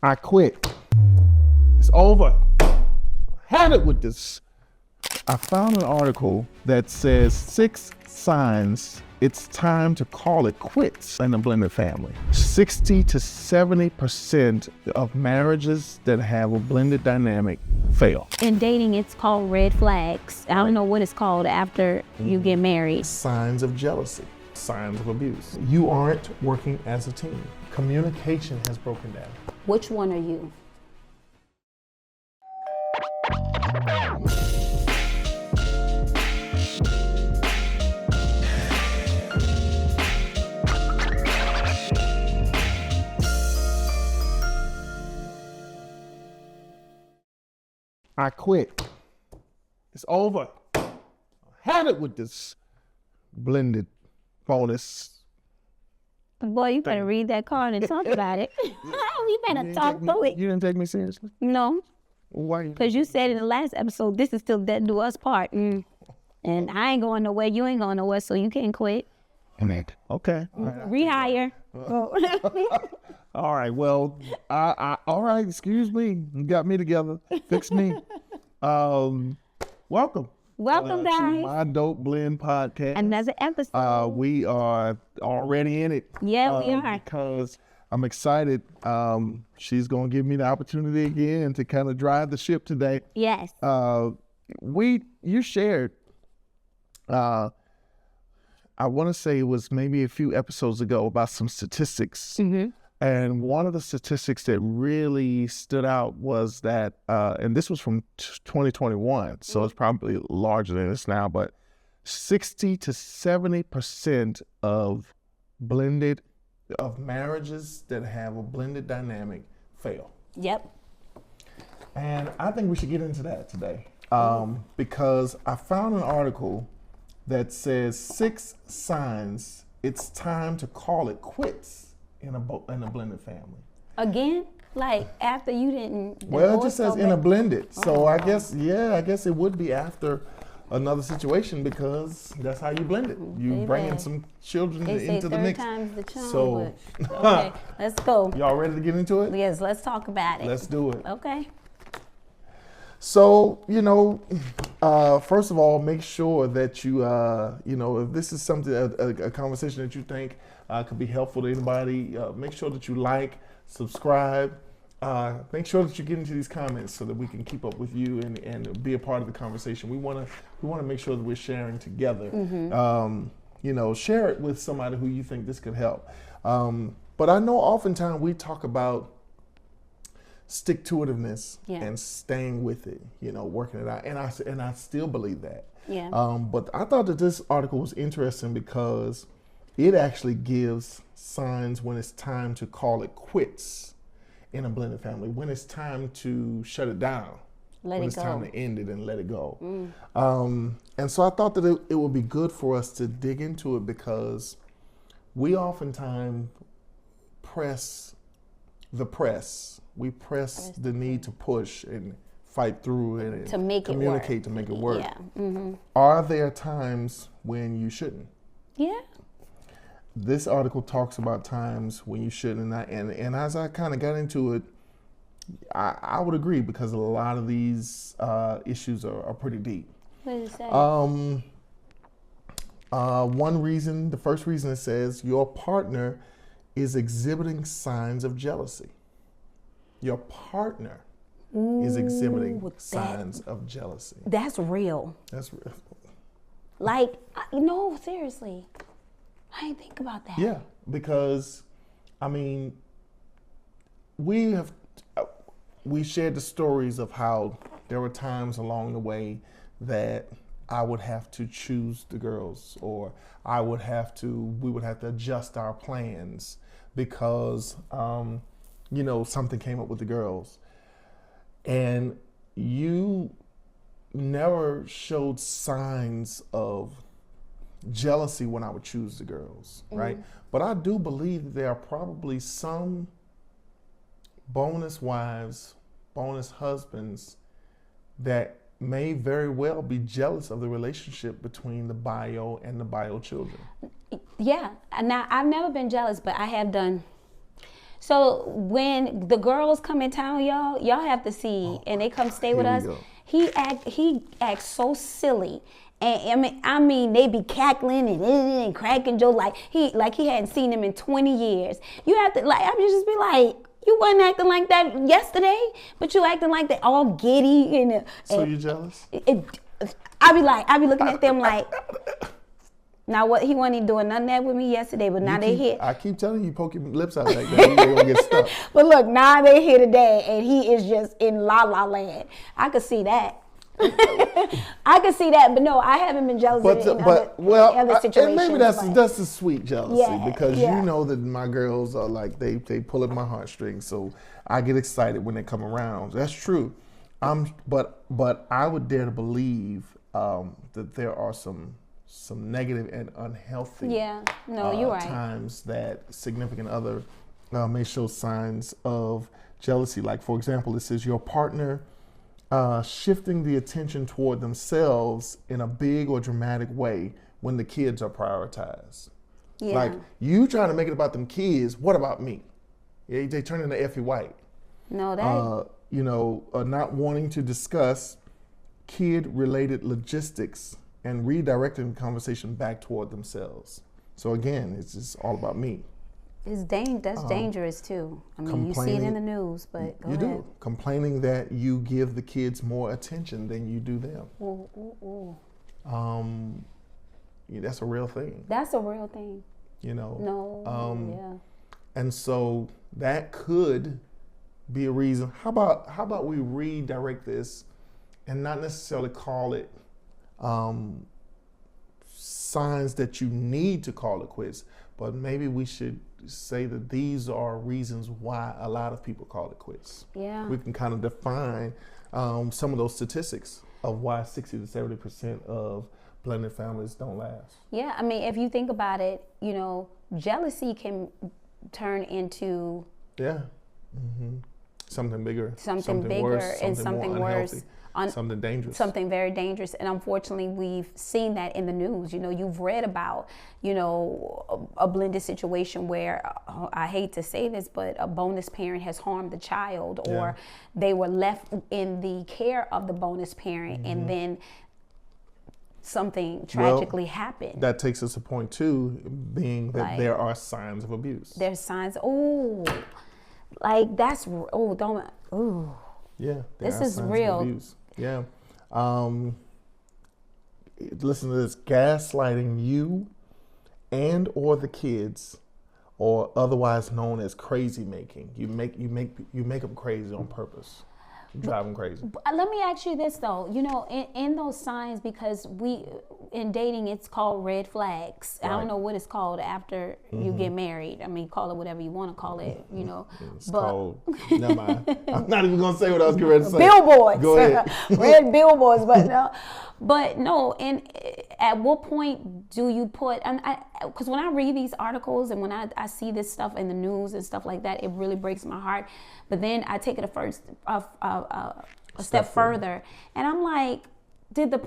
I quit. It's over. Had it with this. I found an article that says 6 signs it's time to call it quits in a blended family. 60 to 70% of marriages that have a blended dynamic fail. In dating, it's called red flags. I don't know what it's called after you get married. Signs of jealousy, signs of abuse. You aren't working as a team. Communication has broken down. Which one are you? I quit. It's over. Had it with this blended bonus. Boy, you better read that card and talk about it. We better talk through it. You didn't take me seriously? No, Why? because you said in the last episode, this is still dead to us part. And I ain't going nowhere, you ain't going nowhere, so you can't quit. Okay. Rehire. All right. Well, all right. Excuse me. You got me together. Fix me. Welcome. Welcome, To guys. my Dope Blend podcast. Another episode. We are already in it. Yeah, we are. Because I'm excited. She's going to give me the opportunity again to kind of drive the ship today. Yes. You shared, I want to say it was maybe a few episodes ago, about some statistics. Mm-hmm. And one of the statistics that really stood out was that, and this was from 2021, so it's probably larger than this now, but 60 to 70% of marriages that have a blended dynamic fail. Yep. And I think we should get into that today, because I found an article that says 6 signs it's time to call it quits in a blended family. Again? Like after you didn't Well, it just says in a blended. So Oh. I guess it would be after another situation, because that's how you blend it. You bring in some children They say into the third mix. time's the charm. So, Okay, let's go. y'all ready to get into it? Yes, let's talk about it. Let's do it. Okay. So, first of all, make sure that you, if this is something, a conversation that you think could be helpful to anybody, make sure that you like, subscribe, make sure that you get into these comments so that we can keep up with you and be a part of the conversation. We want to make sure that we're sharing together. Mm-hmm. Share it with somebody who you think this could help. But I know oftentimes we talk about stick-to-itiveness and staying with it, working it out. And I still believe that. Yeah. But I thought that this article was interesting because it actually gives signs when it's time to call it quits in a blended family, when it's time to shut it down, when it's time to end it and let it go. And so I thought that it would be good for us to dig into it, because we oftentimes press the need to push and fight through it and To make it communicate work. to make it work. Yeah. Mm-hmm. Are there times when you shouldn't? Yeah. This article talks about times when you shouldn't, and as I kind of got into it, I would agree, because a lot of these issues are pretty deep. What does it say? The first reason it says your partner is exhibiting signs of jealousy. Your partner is exhibiting signs of jealousy. That's real. That's real. Like, seriously. I didn't think about that. Yeah, because, we shared the stories of how there were times along the way that I would have to choose the girls, or we would have to adjust our plans because, something came up with the girls. And you never showed signs of jealousy when I would choose the girls, right? But I do believe that there are probably some bonus wives, bonus husbands that may very well be jealous of the relationship between the bio and the bio children. Yeah. Now, I've never been jealous, but I have done So when the girls come in town, y'all have to see, and they come stay with us. Go. He acts so silly. And I mean, they be cackling and cracking jokes like he hadn't seen them in 20 years. You have to I just be like, you wasn't acting like that yesterday, but you acting like that all giddy and. So you jealous? I be looking at them like. Now what, he wasn't even doing none of that with me yesterday, but now they here. I keep telling you, poke your lips out like that, you're gonna get stuck. But look, now they here today, and he is just in la la land. I could see that. I could see that, but no, I haven't been jealous in other situations. And maybe that's the sweet jealousy, because you know that my girls are like they pull at my heartstrings, so I get excited when they come around. That's true. But I would dare to believe that there are some negative and unhealthy you're right. times that significant other may show signs of jealousy. Like, for example, it says your partner shifting the attention toward themselves in a big or dramatic way when the kids are prioritized. Yeah. Like, you trying to make it about them kids, what about me? They turn into Effie White. No, that... not wanting to discuss kid-related logistics and redirecting the conversation back toward themselves. So again, it's just all about me. That's dangerous too. I mean, you see it in the news, but go ahead. Do. Complaining that you give the kids more attention than you do them. That's a real thing. That's a real thing. And so that could be a reason. How about we redirect this and not necessarily call it signs that you need to call it quits, but maybe we should say that these are reasons why a lot of people call it quits. Yeah. We can kind of define some of those statistics of why 60 to 70% of blended families don't last. Yeah, I mean, if you think about it, jealousy can turn into something bigger, something worse, and something worse. Something dangerous. Something very dangerous. And unfortunately, we've seen that in the news. You've read about, a blended situation where, I hate to say this, but a bonus parent has harmed the child, or they were left in the care of the bonus parent, and then something tragically happened. That takes us to point two, being that there are signs of abuse. There's signs. Yeah. This is real. Abuse. Yeah. Listen to this: gaslighting you and or the kids, or otherwise known as crazy making. You make them crazy on purpose. You drive them crazy. Let me ask you this though. In those signs, because in dating, it's called red flags. Right. I don't know what it's called after you get married. I mean, call it whatever you want to call it. It's called. Never mind. I'm not even gonna say what I was getting ready to say. Billboards. Go ahead. Red billboards, but no. And at what point do you put? Because when I read these articles and when I see this stuff in the news and stuff like that, it really breaks my heart. But then I take it a step further, and I'm like, did the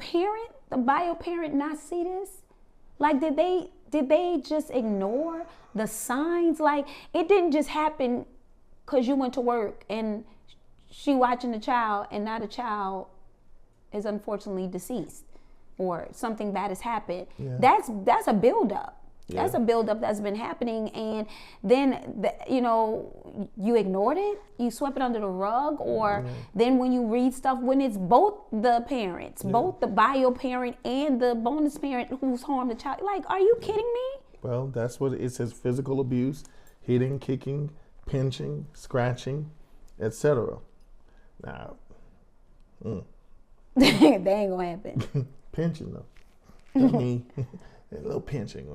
bio parent not see this? Like, did they just ignore the signs? Like, it didn't just happen because you went to work and she watching the child, and now the child is unfortunately deceased or something bad has happened. Yeah. That's a buildup. Yeah. That's a buildup that's been happening, and then you ignored it, you swept it under the rug, or then when you read stuff when it's both the parents, both the bio parent and the bonus parent who's harmed the child. Like, are you kidding me? Well, that's what it says: physical abuse, hitting, kicking, pinching, scratching, etc. Now, that ain't gonna happen. Pinching though, I mean, a little pinching.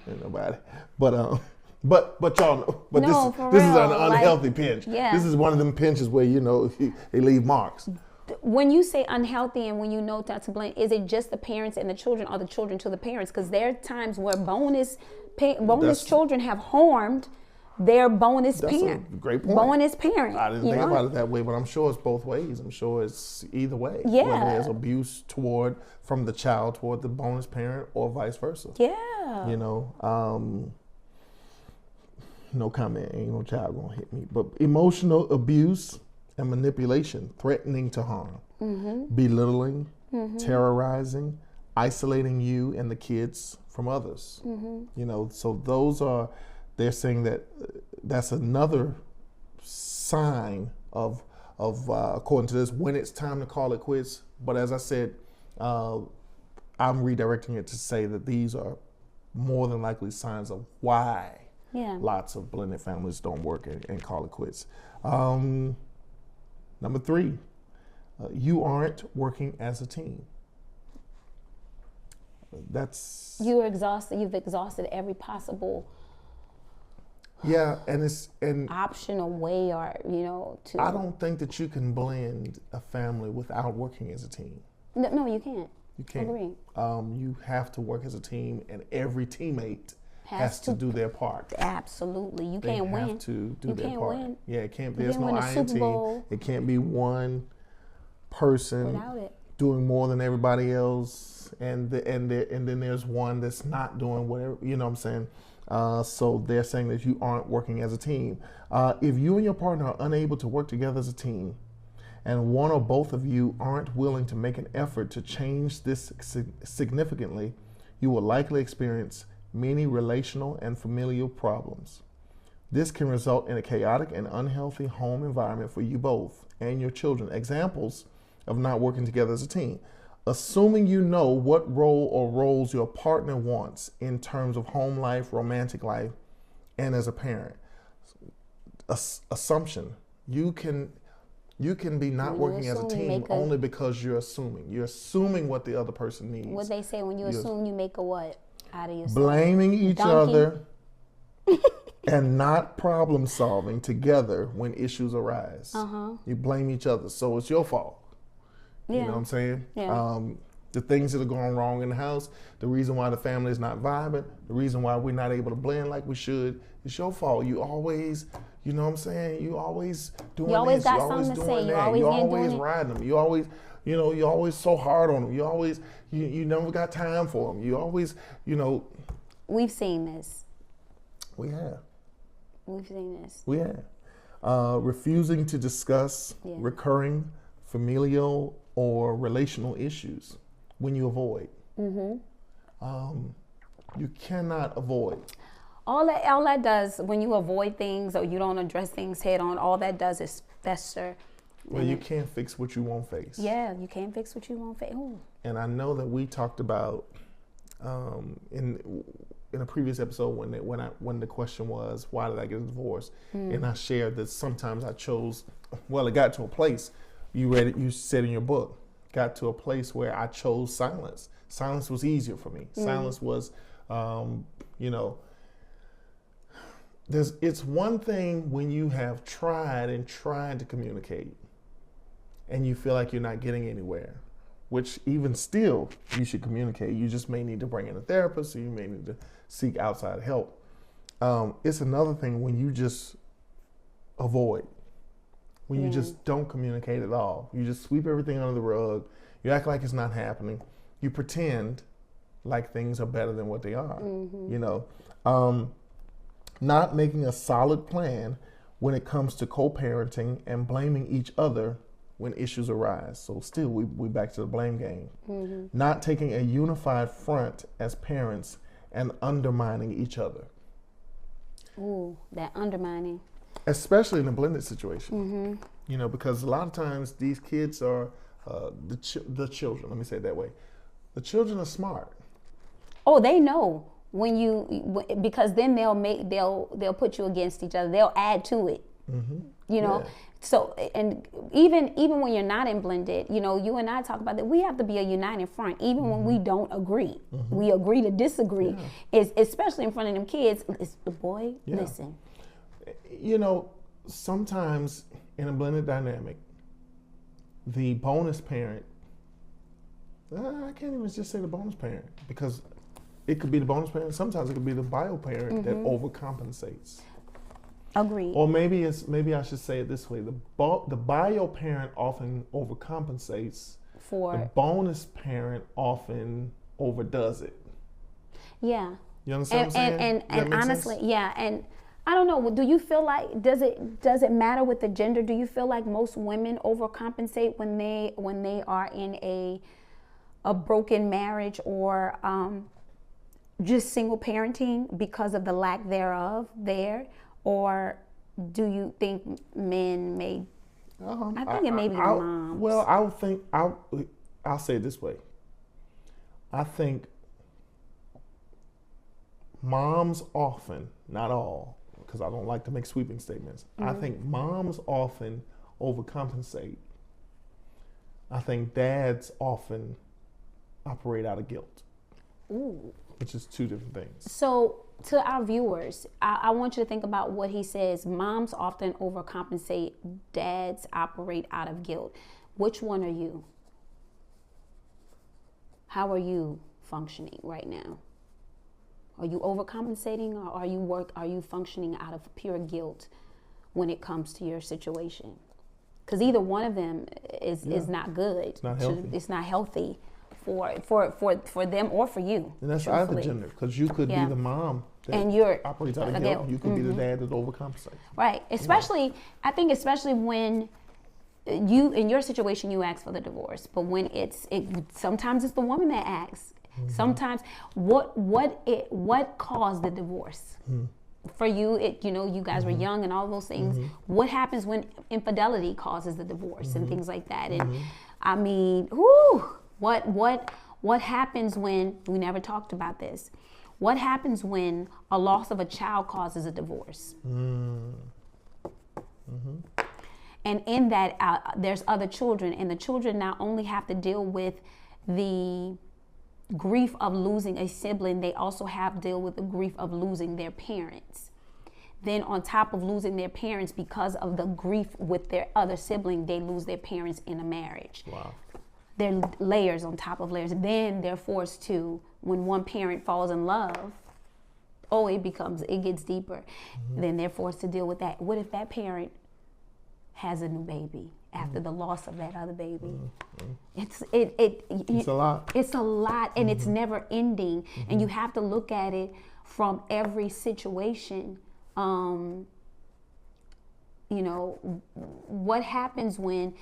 Ain't nobody, but y'all know. But this is an unhealthy pinch. Yeah. This is one of them pinches where they leave marks. When you say unhealthy and when you know not to blame, is it just the parents and the children, or the children to the parents? Because there are times where bonus children have harmed their bonus parent. That's a great point. Bonus parent. I didn't think about it that way, but I'm sure it's both ways. I'm sure it's either way. Yeah. Whether there's abuse from the child toward the bonus parent, or vice versa. Yeah. no comment, ain't no child gonna hit me. But emotional abuse and manipulation, threatening to harm, belittling, terrorizing, isolating you and the kids from others. You know, so they're saying that that's another sign of according to this, when it's time to call it quits. But as I said, I'm redirecting it to say that these are more than likely signs of why lots of blended families don't work and call it quits. Number 3, you aren't working as a team. That's you're exhausted. You've exhausted every possible and optional way, or to. I don't think that you can blend a family without working as a team. No, you can't. You can't. Agree. You have to work as a team, and every teammate has to do their part. Absolutely, you can't win. They have to do their can't part. Win. Yeah, it can't. There's no win I in team. It can't be one person without it doing more than everybody else, and then there's one that's not doing whatever. You know what I'm saying? So they're saying that you aren't working as a team. If you and your partner are unable to work together as a team, and one or both of you aren't willing to make an effort to change this significantly, you will likely experience many relational and familial problems. This can result in a chaotic and unhealthy home environment for you both and your children. Examples of not working together as a team: assuming you know what role or roles your partner wants in terms of home life, romantic life, and as a parent. Assumption. You can be not working as a team only because you're assuming. You're assuming what the other person needs. What they say, when you assume, you make a what out of yourself? Blaming each other and not problem solving together when issues arise. You blame each other, so it's your fault. You know what I'm saying? Yeah. The things that are going wrong in the house, the reason why the family is not vibrant, the reason why we're not able to blend like we should, it's your fault. You always, you know what I'm saying? You always doing You always this. got You always something to doing say. You that. always You ain't always doing it. riding them. You always, you're always so hard on them. You always, you never got time for them. You always, We've seen this. We have. We've seen this. We have. Refusing to discuss recurring familial or relational issues when you avoid. You cannot avoid. All that does, when you avoid things or you don't address things head on, all that does is fester. Well, you can't fix what you won't face. Yeah, you can't fix what you won't face. Ooh. And I know that we talked about in a previous episode when the question was, why did I get a divorce? And I shared that sometimes I chose. Well, it got to a place. You read it. You said in your book, got to a place where I chose silence. Silence was easier for me. Silence was, it's one thing when you have tried to communicate and you feel like you're not getting anywhere, which even still you should communicate. You just may need to bring in a therapist, or you may need to seek outside help. It's another thing when you just avoid, when you just don't communicate at all. You just sweep everything under the rug. You act like it's not happening. You pretend like things are better than what they are. Not making a solid plan when it comes to co-parenting and blaming each other when issues arise. So still, we back to the blame game. Not taking a unified front as parents and undermining each other. Ooh, that undermining. Especially in a blended situation. Because a lot of times these kids are the children. Let me say it that way. The children are smart. Oh, they know because then they'll put you against each other. They'll add to it. So, and even when you're not in blended, you and I talk about that. We have to be a united front, even when we don't agree. We agree to disagree. Especially in front of them kids. It's the boy. Listen. Sometimes in a blended dynamic, the bonus parent. I can't even just say the bonus parent, because it could be the bonus parent. Sometimes it could be the bio parent that overcompensates. Agreed. Or maybe I should say it this way: the bio parent often overcompensates. The bonus parent often overdoes it. Yeah. You understand what I'm saying? And honestly, sense? Yeah. And I don't know. Do you feel like does it matter with the gender? Do you feel like most women overcompensate when they are in a broken marriage or just single parenting because of the lack thereof there, or do you think men may? I think it may be the moms. Well, I would think I'll say it this way. I think moms often, not all, because I don't like to make sweeping statements. I think moms often overcompensate. I think dads often operate out of guilt. Ooh. Which is two different things. So to our viewers, I want you to think about what he says. Moms often overcompensate, dads operate out of guilt. Which one are you? How are you functioning right now? Are you overcompensating, or are you functioning out of pure guilt when it comes to your situation? Because either one of them is not good. It's not healthy. It's not healthy for them or for you. And that's either gender, because you could be the mom that and you're operates out of guilt. You could be the dad that overcompensates. Right. Especially, I think, especially when you, in your situation, you ask for the divorce, but when sometimes it's the woman that asks. Sometimes, what caused the divorce? For you, you guys were young and all those things. What happens when infidelity causes the divorce and things like that? And I mean, what happens when, we never talked about this, what happens when a loss of a child causes a divorce? And in that, there's other children, and the children not only have to deal with the grief of losing a sibling, they also have to deal with the grief of losing their parents. Then on top of losing their parents, because of the grief with their other sibling, they lose their parents in a marriage. Wow. They're layers on top of layers. Then they're forced to, when one parent falls in love, it gets deeper. Then they're forced to deal with that. What if that has a new baby after the loss of that other baby? It's a lot. It's a lot, and it's never ending. And you have to look at it from every situation. What happens when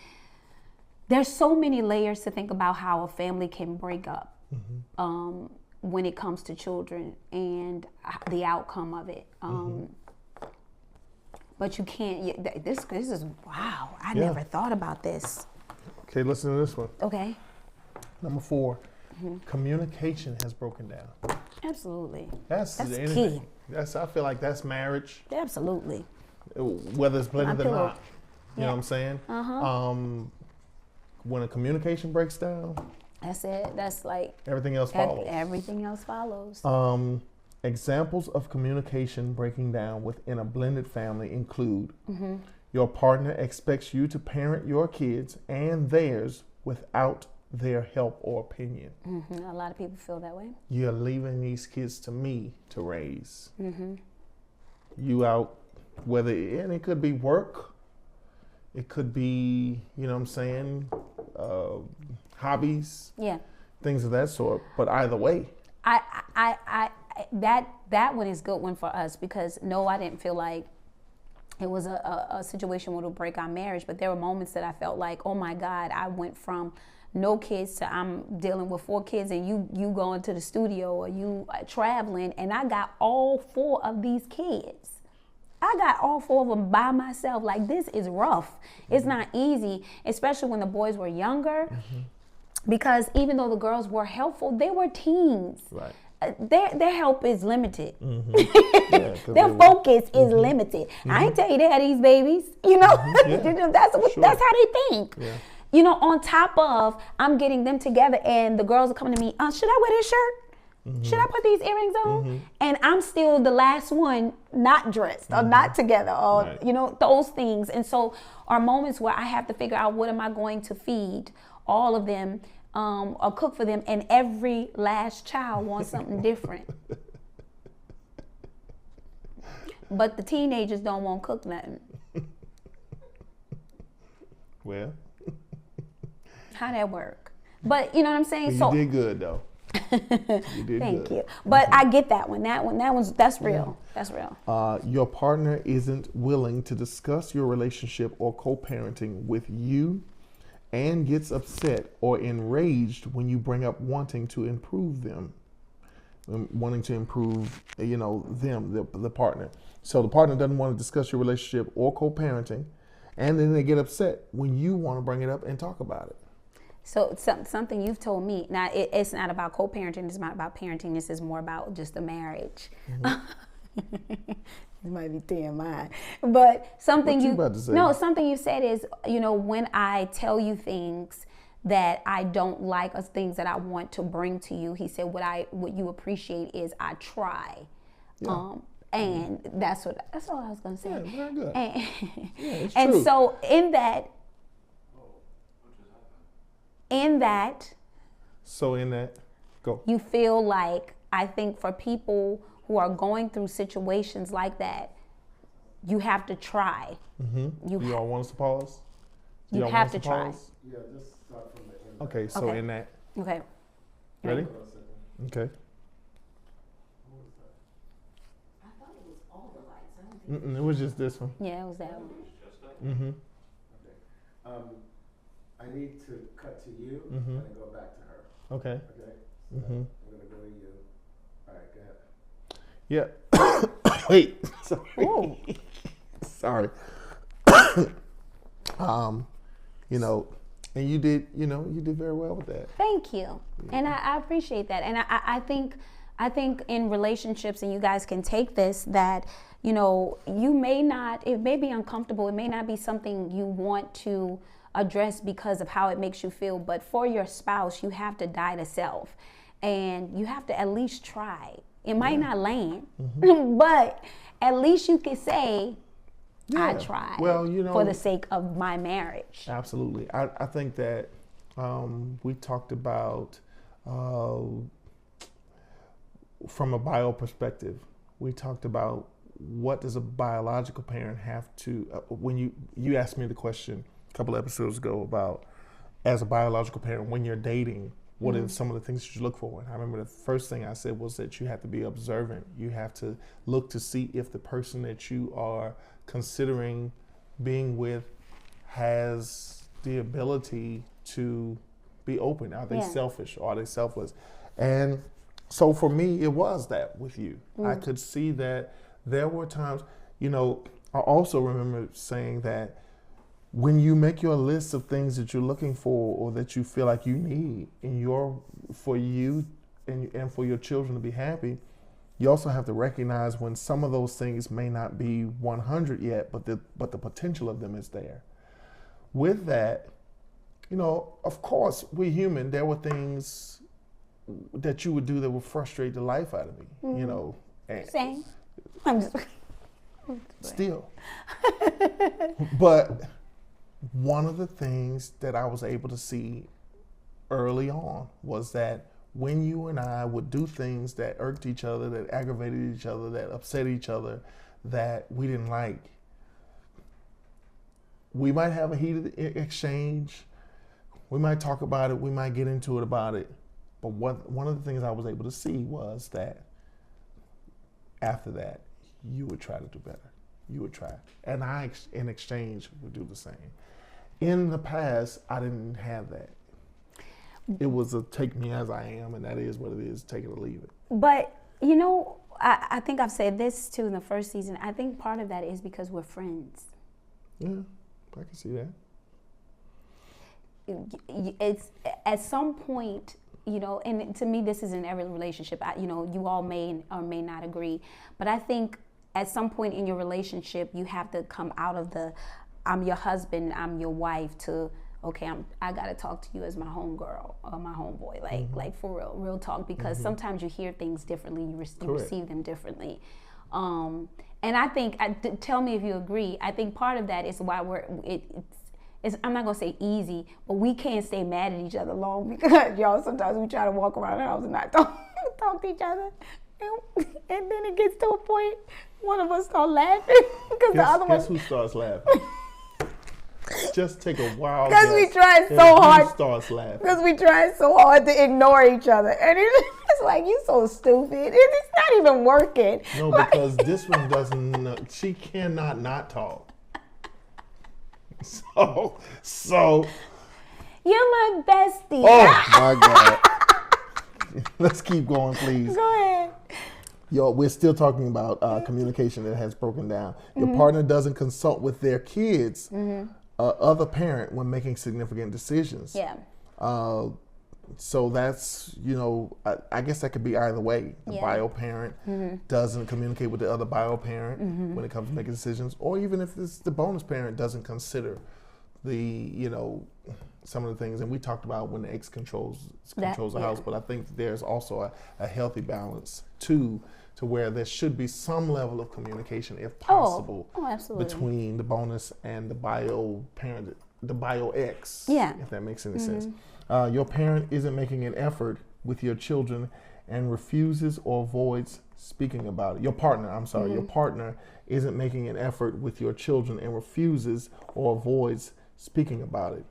there's so many layers to think about how a family can break up when it comes to children and the outcome of it. But you can't, this is, wow, I never thought about this. Okay, listen to this one. Okay. Number 4, communication has broken down. Absolutely. That's key. I feel like that's marriage. Absolutely. Whether it's blended or not. You know what I'm saying? When a communication breaks down, that's it. That's like everything else follows. Everything else follows. Examples of communication breaking down within a blended family include your partner expects you to parent your kids and theirs without their help or opinion. A lot of people feel that way. You're leaving these kids to me to raise. You out, and it could be work, it could be, hobbies, things of that sort. But either way, that one is a good one for us, because no, I didn't feel like it was a situation that would break our marriage, but there were moments that I felt like, oh my God, I went from no kids to I'm dealing with 4 kids, and you going to the studio, or you traveling, and I got all 4 of these kids. I got all 4 of them by myself. Like, this is rough. It's not easy, especially when the boys were younger, because even though the girls were helpful, they were teens. Right. Their help is limited. Their focus is limited. I ain't tell you they had these babies. That's how they think. On top of, I'm getting them together, and the girls are coming to me, should I wear this shirt? Should I put these earrings on? And I'm still the last one not dressed or not together, or those things. And so are moments where I have to figure out, what am I going to feed all of them, or cook for them, and every last child wants something different. But the teenagers don't want to cook nothing. Well, how that work? But you know what I'm saying? You did good though. You did Thank good. you. But I get that one. That's real. That's real. Your partner isn't willing to discuss your relationship or co-parenting with you and gets upset or enraged when you bring up wanting to improve them. Wanting to improve, them, the partner. So the partner doesn't want to discuss your relationship or co-parenting, and then they get upset when you want to bring it up and talk about it. So something you've told me, now it's not about co-parenting, it's not about parenting, this is more about just a marriage. It might be TMI. But something something you said is, when I tell you things that I don't like or things that I want to bring to you, he said what you appreciate is I try. Yeah. And that's all I was gonna say. Yeah, very good. It's And true. so in that, go. you feel like, I think for people who are going through situations like that, you have to try. You all want us to pause? You Y'all have want to us try. pause? Yeah, just start from the end. Okay, so Okay. in that. Okay. Ready? Hold on a second. Okay. What was that? I thought it was all the lights. I don't think. It was just this one. Yeah, it was that one. Mm-hmm. Okay. I need to cut to you and then go back to her. Okay. Okay? So I'm going to go to you. All right, go ahead. Yeah. Wait. Sorry. Ooh. Sorry. And you did very well with that. Thank you. And I appreciate that. And I think in relationships, and you guys can take this, that, it may be uncomfortable. It may not be something you want to address because of how it makes you feel. But for your spouse, you have to die to self. And you have to at least try. It might not land, but at least you can say, I tried. Well, for the sake of my marriage. Absolutely. I think that we talked about, from a bio perspective, we talked about what does a biological parent have to, when you asked me the question a couple of episodes ago about, as a biological parent, when you're dating, what are some of the things that you look for? And I remember the first thing I said was that you have to be observant. You have to look to see if the person that you are considering being with has the ability to be open. Are they selfish or are they selfless? And so for me, it was that with you. I could see that there were times, I also remember saying that when you make your list of things that you're looking for or that you feel like you need for you and for your children to be happy, you also have to recognize when some of those things may not be 100 yet, but the potential of them is there. With that, of course, we're human. There were things that you would do that would frustrate the life out of me, and Same. I'm just still. But one of the things that I was able to see early on was that when you and I would do things that irked each other, that aggravated each other, that upset each other, that we didn't like, we might have a heated exchange. We might talk about it. We might get into it about it. But one of the things I was able to see was that after that, you would try to do better. You would try. And I, in exchange, would do the same. In the past, I didn't have that. It was a take me as I am, and that is what it is, take it or leave it. But, I think I've said this too in the first season. I think part of that is because we're friends. Yeah, I can see that. It's at some point, and to me, this is in every relationship. You all may or may not agree, but I think at some point in your relationship, you have to come out of the I'm your husband, I'm your wife, to okay, I gotta talk to you as my homegirl or my homeboy, like for real talk, because sometimes you hear things differently, you receive them differently. And I think, tell me if you agree, I think part of that is why it's I'm not gonna say easy, but we can't stay mad at each other long, because y'all, sometimes we try to walk around the house and not talk to each other, and then it gets to a point one of us start laughing because the other one. Guess who starts laughing? Just take a wild guess. Because we tried so hard. Who starts laughing? Because we tried so hard to ignore each other, and just like, you so stupid. It's not even working. No, because this one doesn't, she cannot not talk. So. You're my bestie. Oh, my God. Let's keep going, please. Go ahead. Yo, we're still talking about communication that has broken down. Your partner doesn't consult with their kids, other parent, when making significant decisions. Yeah. So that's, I guess that could be either way. The bio parent doesn't communicate with the other bio parent when it comes to making decisions, or even if it's the bonus parent doesn't consider the, some of the things. And we talked about when the ex controls the house, but I think there's also a healthy balance too, to where there should be some level of communication, if possible, absolutely, between the bonus and the bio parent, the bio ex, if that makes any sense. Your parent isn't making an effort with your children and refuses or avoids speaking about it. Your partner isn't making an effort with your children and refuses or avoids speaking about it.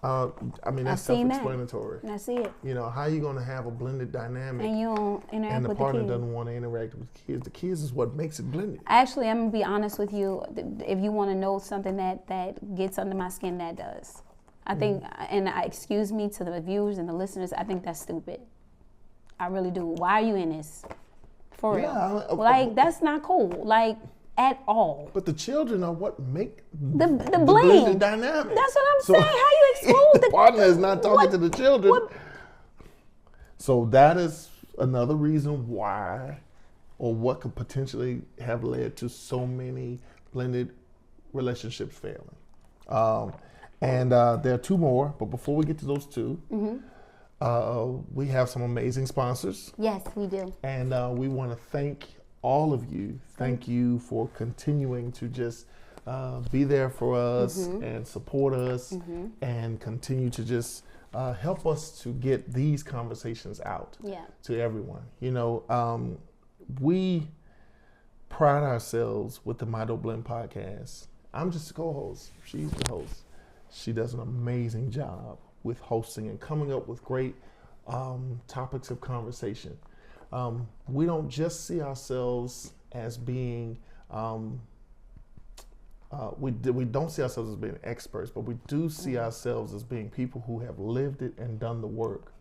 That's self-explanatory. I see it. How are you going to have a blended dynamic and you don't interact and the with partner the kids? doesn't want to interact with kids? The kids is what makes it blended. Actually, I'm going to be honest with you. If you want to know something that gets under my skin, that does. I think, and excuse me to the viewers and the listeners, I think that's stupid. I really do. Why are you in this? For real. That's not cool. At all. But the children are what make the blended dynamic. That's what I'm saying. How you expose the partner is not talking to the children. So that is another reason why, or what could potentially have led to so many blended relationships failing. And there are two more, but before we get to those two, we have some amazing sponsors. Yes, we do. And we want to thank all of you. Thank you for continuing to just be there for us and support us and continue to just help us to get these conversations out to everyone. We pride ourselves with the My Dope Blend podcast. I'm just a co-host. She's the host. She does an amazing job with hosting and coming up with great topics of conversation. We don't just see ourselves as being, we don't see ourselves as being experts, but we do see ourselves as being people who have lived it and done the work.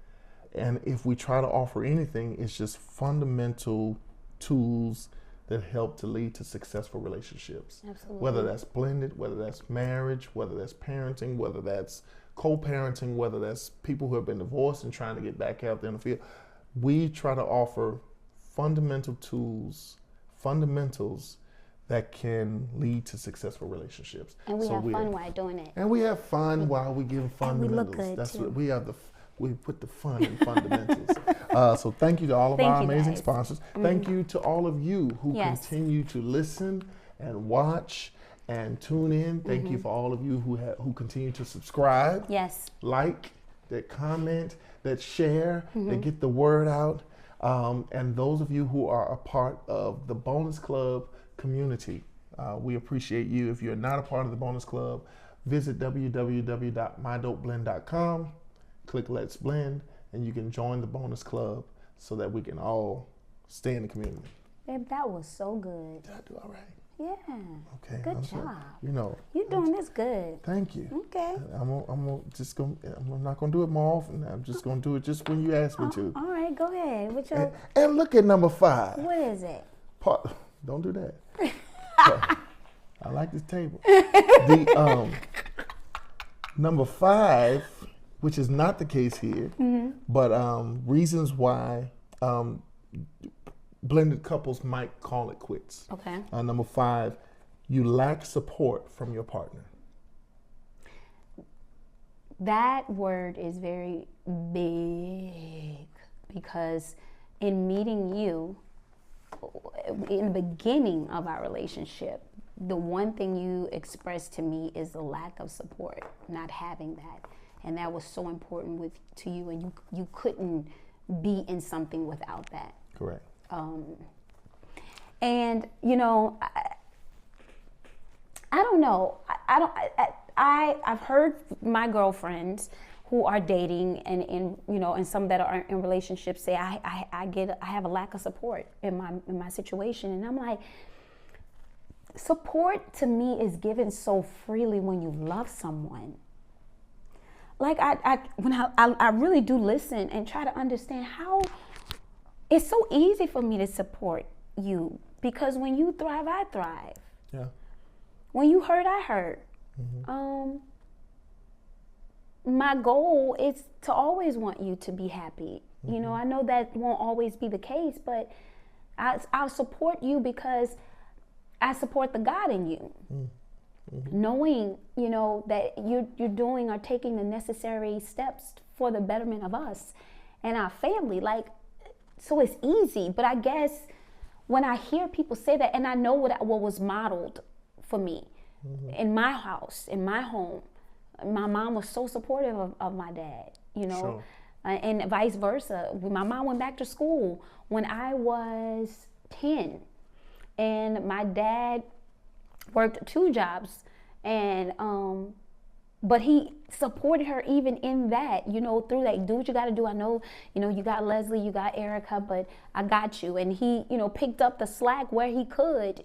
And if we try to offer anything, it's just fundamental tools that help to lead to successful relationships. Absolutely. Whether that's blended, whether that's marriage, whether that's parenting, whether that's co-parenting, whether that's people who have been divorced and trying to get back out there in the field. We try to offer fundamental tools, fundamentals that can lead to successful relationships. And we have fun while doing it. And we have fun while we give fundamentals. And we look good too. What we have we put the fun in fundamentals. So thank you to all of our amazing sponsors. Thank you to all of you who continue to listen and watch and tune in. Thank you for all of you who continue to subscribe. Yes. Like, that comment, that share, that get the word out. And those of you who are a part of the Bonus Club community, we appreciate you. If you're not a part of the Bonus Club, visit www.mydopeblend.com, click Let's Blend, and you can join the Bonus Club so that we can all stay in the community. Babe, that was so good. Did I do all right? Yeah. Okay. Good job. You're doing this good. Thank you. Okay. I'm not gonna do it more often. I'm just gonna do it just when you ask me to. All right, go ahead. And look at number 5. What is it? Don't do that. I like this table. The number 5, which is not the case here, but reasons why blended couples might call it quits. Okay. Number 5, you lack support from your partner. That word is very big because in meeting you, in the beginning of our relationship, the one thing you expressed to me is the lack of support, not having that. And that was so important to you, and you couldn't be in something without that. Correct. And I don't know. I've heard my girlfriends who are dating and and some that are in relationships say I have a lack of support in my situation, and I'm like, support to me is given so freely when you love someone. Like I really do listen and try to understand how it's so easy for me to support you, because when you thrive, I thrive. Yeah. When you hurt, I hurt. My goal is to always want you to be happy. I know that won't always be the case, but I'll support you because I support the God in you. Knowing, that you're doing or taking the necessary steps for the betterment of us and our family. Like, so it's easy. But I guess when I hear people say that, and I know what was modeled for me in my house, in my home, my mom was so supportive of my dad, Sure. And vice versa. My mom went back to school when I was 10, and my dad worked 2 jobs, and but he supported her even in that, through that. Do what you got to do. I know, you got Leslie, you got Erica, but I got you. And he, picked up the slack where he could.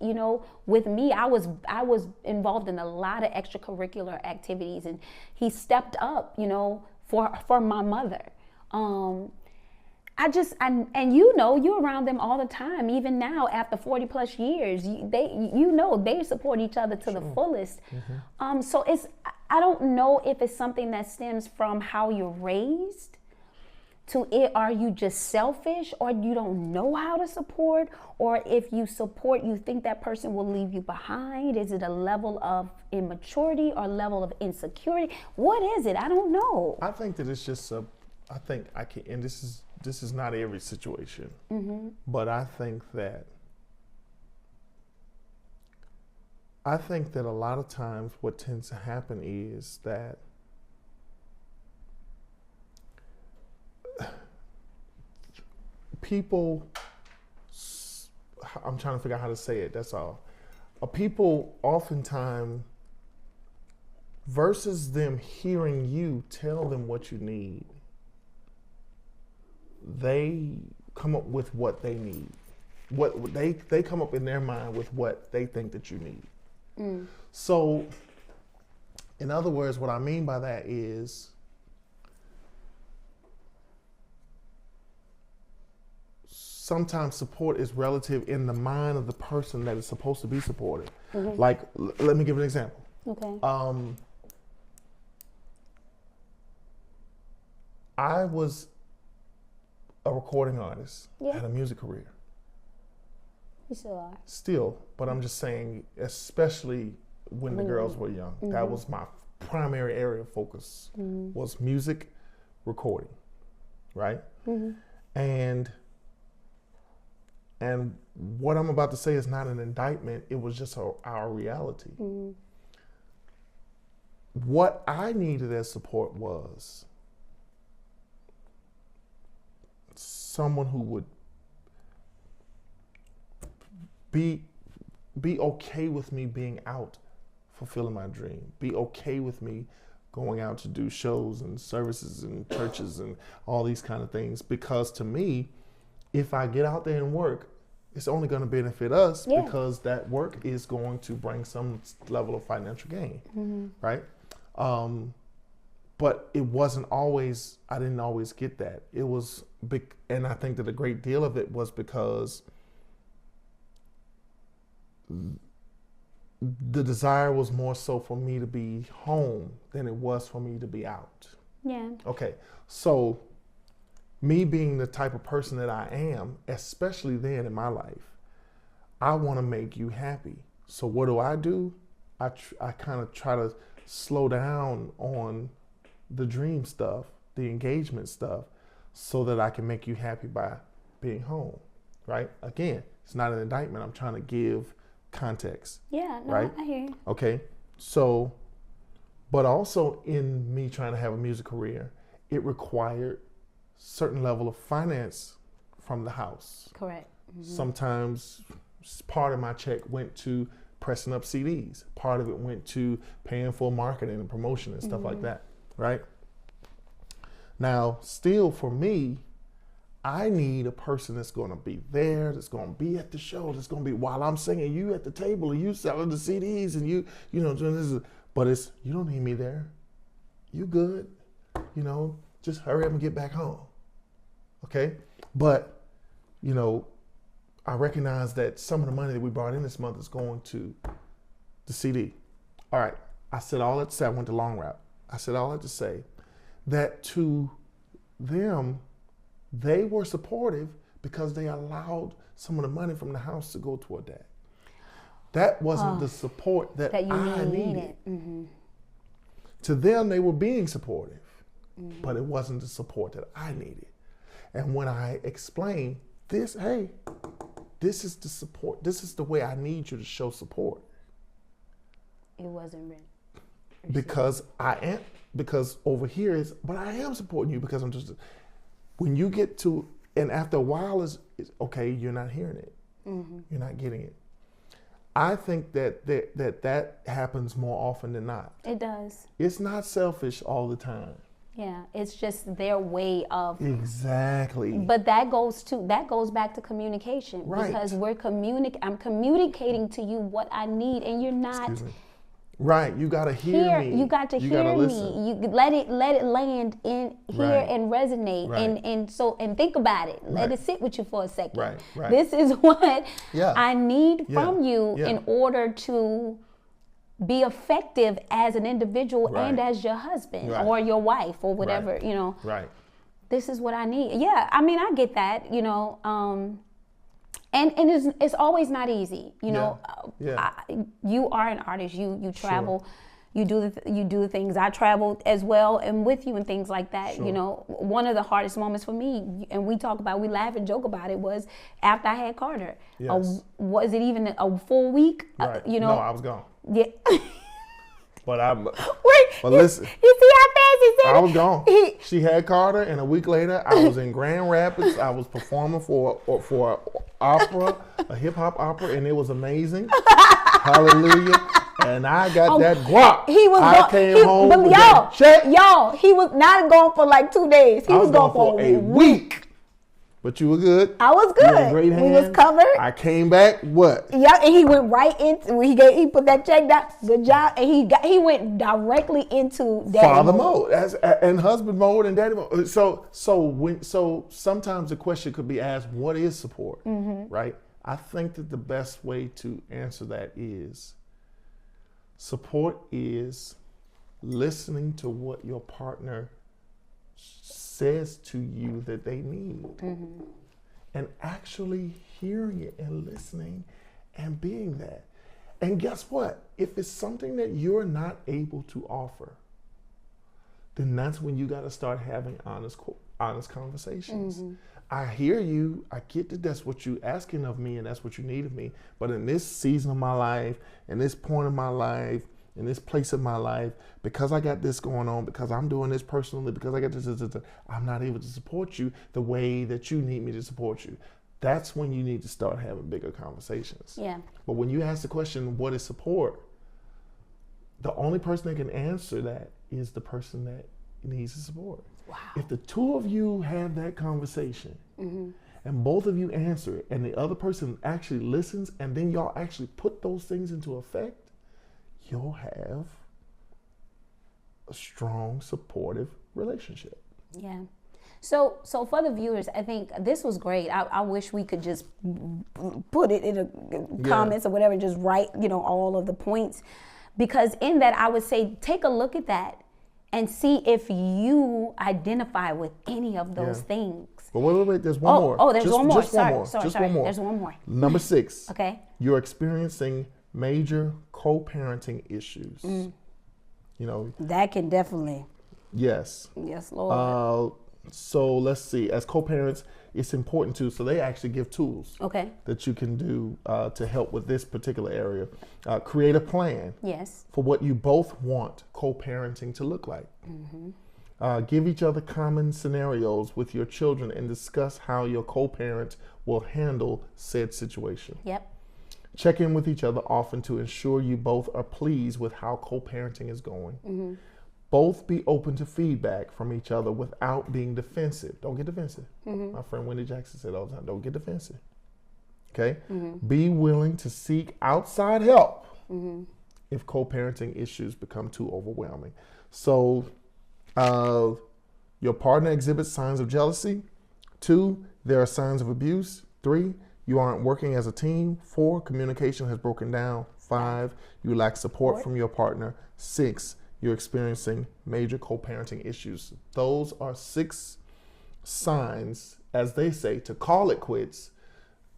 With me, I was involved in a lot of extracurricular activities, and he stepped up, for my mother. You're around them all the time, even now after 40 plus years. They support each other to the fullest. So I don't know if it's something that stems from how you're raised to it. Are you just selfish, or you don't know how to support, or if you support, you think that person will leave you behind? Is it a level of immaturity or level of insecurity? What is it? I don't know. I think that it's just and this is not every situation, but I think that a lot of times what tends to happen is that people, I'm trying to figure out how to say it, that's all. People oftentimes, versus them hearing you tell them what you need, they come up with what they need. What they come up in their mind with what they think that you need. So, in other words, what I mean by that is sometimes support is relative in the mind of the person that is supposed to be supported. Like, let me give an example. Okay. I was a recording artist, Yeah. had a music career. You still are. Still, but I'm just saying, especially when the girls were young, that was my primary area of focus, was music recording, right? And what I'm about to say is not an indictment, it was just our reality. What I needed as support was someone who would be okay with me being out fulfilling my dream, be okay with me going out to do shows and services and churches and all these kind of things, because to me, if I get out there and work, it's only going to benefit us, because that work is going to bring some level of financial gain, right? But it wasn't always, I didn't always get that. It was big, and I think that a great deal of it was because the desire was more so for me to be home than it was for me to be out. Yeah. Okay, so me being the type of person that I am, especially then in my life, I want to make you happy. So what do? I kind of try to slow down on the dream stuff, the engagement stuff, so that I can make you happy by being home, right? Again, it's not an indictment. I'm trying to give context. Yeah, no, right? I hear you. Okay, so, but also in me trying to have a music career, it required certain level of finance from the house. Correct. Sometimes part of my check went to pressing up CDs. Part of it went to paying for marketing and promotion and stuff like that, right? Now, still for me, I need a person that's going to be there, that's going to be at the show, that's going to be while I'm singing, you at the table and you selling the CDs and you know, doing this. But it's, you don't need me there. You good. You know, just hurry up and get back home. Okay? But, you know, I recognize that some of the money that we brought in this month is going to the CD. All right. I said all that to say, I went the long route. I said all that to say that to them, they were supportive because they allowed some of the money from the house to go toward that. That wasn't the support that I needed. Mm-hmm. To them, they were being supportive, but it wasn't the support that I needed. And when I explained this, hey, this is the support, this is the way I need you to show support. It wasn't ready. Because over here is, but I am supporting you because I'm just, when you get to, and after a while is okay, you're not hearing it. Mm-hmm. You're not getting it. I think that happens more often than not. It does. It's not selfish all the time. Yeah, it's just their way of. Exactly. But that goes back to communication. Right. Because I'm communicating to you what I need, and you're not. Excuse me. Right, you gotta hear me. You got to hear me. You let it land in here Right. and resonate, Right. and think about it. Let Right. it sit with you for a second. Right, right. This is what Yeah. I need Yeah. from you Yeah. in order to be effective as an individual Right. and as your husband Right. or your wife or whatever. Right. You know. Right. This is what I need. Yeah, I mean, I get that. You know. And it's always not easy, you know. Yeah. You are an artist. You travel, Sure. you do the things. I travel as well and with you and things like that. Sure. You know, one of the hardest moments for me, and we laugh and joke about it, was after I had Carter. Yes. Was it even a full week? Right. You know. No, I was gone. Yeah. But Wait. But listen. You see how fast he said I it? was gone. She had Carter, and a week later, I was in Grand Rapids. I was performing for opera, a hip hop opera, and it was amazing. Hallelujah! And I got that guap. I came home with that check. He was not gone for like 2 days. He was gone for a week. But you were good. I was You were in good. great hands. We was covered. I came back. What? Yeah, and he went right into. He put that check down. Good job, and he went directly into daddy Father mode, and husband mode, and daddy mode. So sometimes the question could be asked, what is support? Mm-hmm. Right? I think that the best way to answer that is support is listening to what your partner says to you that they need, mm-hmm. and actually hearing it and listening and being that. And guess what? If it's something that you're not able to offer, then that's when you got to start having honest conversations. Mm-hmm. I hear you. I get that that's what you're asking of me and that's what you need of me. But in this season of my life, in this point of my life, in this place of my life, because I got this going on, because I'm doing this personally, because I got this, I'm not able to support you the way that you need me to support you. That's when you need to start having bigger conversations. Yeah. But when you ask the question, what is support? The only person that can answer that is the person that needs the support. Wow. If the two of you have that conversation, mm-hmm. and both of you answer it, and the other person actually listens, and then y'all actually put those things into effect, you'll have a strong, supportive relationship. Yeah. So for the viewers, I think this was great. I wish we could just put it in the comments or whatever, just write, all of the points. Because in that, I would say, take a look at that and see if you identify with any of those things. But wait, there's one more. Oh, there's one more. Just Sorry. one more. There's one more. Number 6. Okay. You're experiencing major co-parenting issues. That can definitely. Yes. Yes, Lord. So let's see. As co-parents, it's important too. So they actually give tools that you can do to help with this particular area. Create a plan. Yes. For what you both want co-parenting to look like. Mm-hmm. Give each other common scenarios with your children and discuss how your co-parent will handle said situation. Yep. Check in with each other often to ensure you both are pleased with how co-parenting is going. Mm-hmm. Both be open to feedback from each other without being defensive. Don't get defensive. My friend Wendy Jackson said all the time, don't get defensive. Okay? Be willing to seek outside help if co-parenting issues become too overwhelming. So your partner exhibits signs of jealousy. 2, there are signs of abuse. 3, you aren't working as a team. 4, communication has broken down. 5, you lack support from your partner. 6, you're experiencing major co-parenting issues. Those are 6 signs, as they say, to call it quits.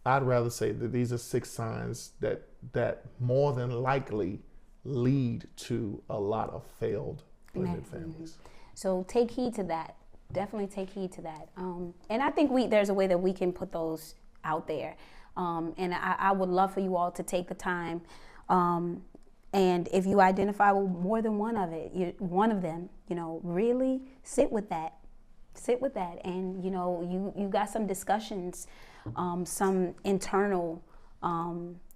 I'd rather say that these are 6 signs that more than likely lead to a lot of failed blended families. So take heed to that. Definitely take heed to that. And I think there's a way that we can put those out there. And I would love for you all to take the time. And if you identify with more than one of them, really sit with that. And, you got some discussions, some internal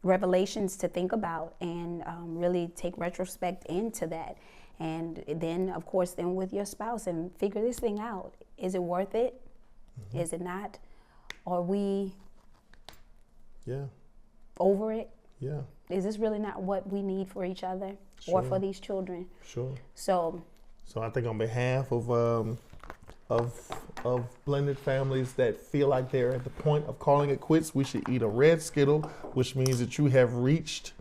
revelations to think about, and really take retrospect into that. And then, of course, with your spouse, and figure this thing out. Is it worth it? Is it not? Are we over it? Yeah. Is this really not what we need for each other or for these children? Sure. So I think on behalf of blended families that feel like they're at the point of calling it quits, we should eat a red Skittle, which means that you have reached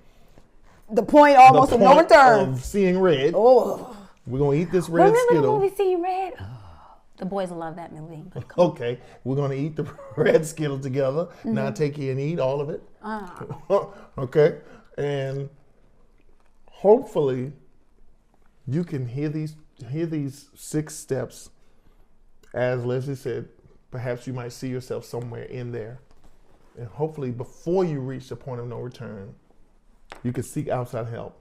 the point almost of no return. Of seeing red. Oh, we're gonna eat this red Remember Skittle. the movie Seeing Red? The boys love that movie. Okay, we're gonna eat the red Skittle together. Now take it and eat all of it. Okay, and hopefully you can hear these 6 steps. As Leslie said, perhaps you might see yourself somewhere in there, and hopefully before you reach the point of no return, you can seek outside help.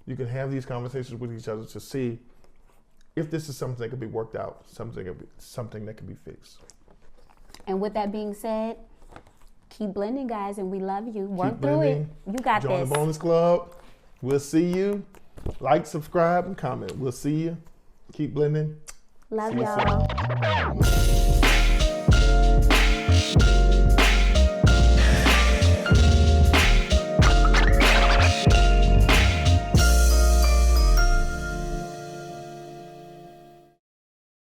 You can have these conversations with each other to see if this is something that can be worked out, something that can be fixed. And with that being said, keep blending, guys, and we love you. Work Keep through blending. it. You got Join this. the Bonus Club. We'll see you. Like, subscribe, and comment. We'll see you. Keep blending. Love See you y'all. soon.